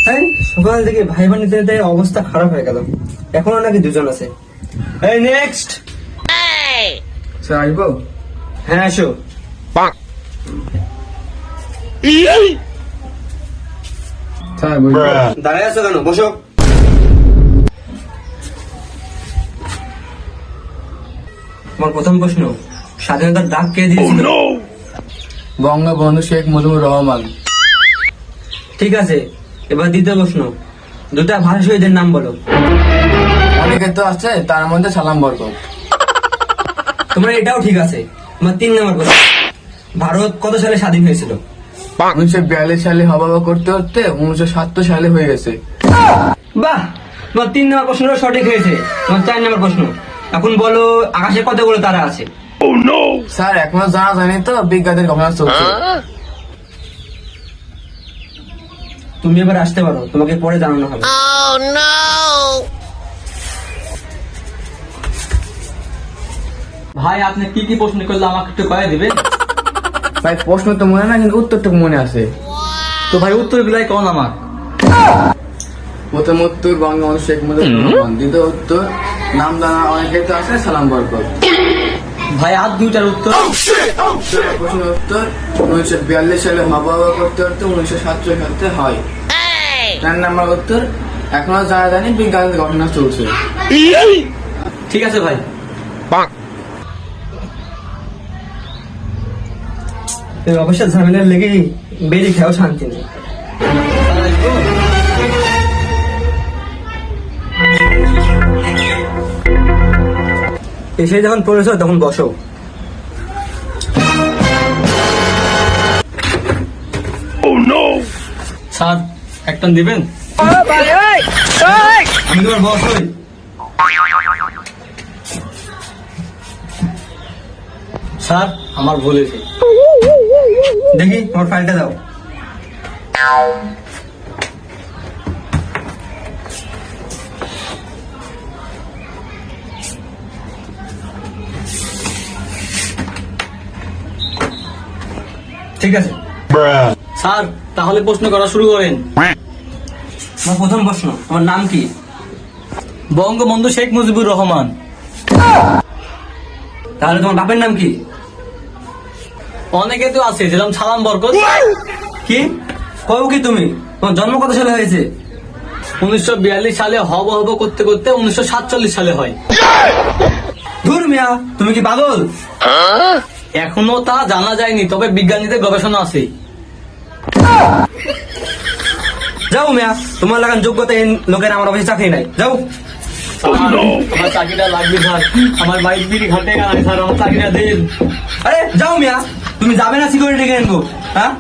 হ্যাঁ, সকাল থেকে ভাই বোন নিতে অবস্থা খারাপ হয়ে গেল। এখনো নাকি দুজন আছে। এই নেক্সট স্যার আসবো? হ্যাঁ আসো। স্যার বলবো? দাঁড়ায় আছো কেন? বসো। তোমার প্রথম প্রশ্ন, স্বাধীনতার ডাক কে দিয়েছিল? বঙ্গবন্ধু শেখ মুজিবুর রহমান। ঠিক আছে, এবার দ্বিতীয় প্রশ্ন, দুটা ভাষা শহীদের নাম বলো। অনেকে তো আছে, তার মধ্যে সালাম বরকত। তোমার এটাও ঠিক আছে। তোমার 3 নম্বর প্রশ্ন, ভারত কত সালে স্বাধীন হয়েছিল? 1942 সালে হওয়া করতে করতে 1970 সালে হয়ে গেছে। বাহ, তোমার 3 নম্বর প্রশ্নটা সঠিক হয়েছে। তোমার 4 নম্বর প্রশ্ন, এখন বলো আকাশে কতগুলো তারা আছে? স্যার এখনো জানা জানি তো, বিজ্ঞানের গবেষণা চলছে। তুমি এবার আসতে পারো, তোমাকে পরে জানানো হবে। ভাই আপনি কি কি প্রশ্ন করলে আমাকে একটু কয়ে দিবেন? ভাই প্রশ্ন তো মনে না, কিন্তু উত্তরটুকু মনে আছে। তো ভাই উত্তর গুলাই কোন আমার? প্রথম উত্তর বঙ্গবন্ধু শেখ মুজিবুর রহমান, দ্বিতীয় উত্তর নাম জানা অনেকে তো আছে, সালাম বরকত। ভাই আর দুইটার উত্তর? প্রশ্ন উত্তর 1942 সালে হওয়া করতে করতে 1970 সালে হয়। 4 নম্বর উত্তর এখনো জানা জানি, বিজ্ঞানের গবেষণা চলছে। ঠিক আছে ভাই। এই অবশ্যই ঝামেলার লেগে বেরিয়ে খেয়েও শান্তি নেই। এসে যখন পড়েছ তখন বসো। স্যার একটা দিবেন? আমি তোমার বস হই। স্যার আমার ভুল হয়েছে। দেখি তোমার ফাইলটা দাও। ঠিক আছে, স্যার তাহলে প্রশ্ন করা শুরু করেন। তোমার প্রথম প্রশ্ন, তোমার নাম কি? বঙ্গবন্ধু শেখ মুজিবুর রহমান। তাহলে তোমার বাপের নাম কি? অনেকে তো আছে, যেরকম সালাম বরকত। কি কও কি তুমি? তোমার জন্ম কত সালে হয়েছে? 1942 সালে হব করতে করতে 1947 সালে হয়। ধুর মিয়া, তুমি কি পাগল? এখনো তা জানা যায়নি, তবে বিজ্ঞানীদের গবেষণা আছে। যাও মিয়া, তোমার লাগান যোগ্যতাহীন লোকের আমার অফিসে চাকরি নাই। যাও। আমার চাকরিটা লাগবে স্যার, আমার বাইক বিড়ি ঘাটে গেল স্যার, আমার চাকরিটা দিন। আরে যাও মিয়া, তুমি যাবে না সিকিউরিটি ডেকে আনবো? হ্যাঁ,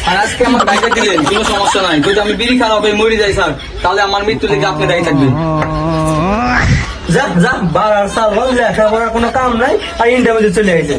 আর আজকে আমার বাইকে দিলেন, কোনো সমস্যা নাই, যদি আমি বিড়ি খারাপ হয়ে মরে যাই স্যার, তাহলে আমার মৃত্যু লেগে আপনি দায়ী থাকবেন। যা যা, 12 সাল হল লেখাপড়ার কোনো কাম নাই আর ইন্টারভিউ চলে গেছে।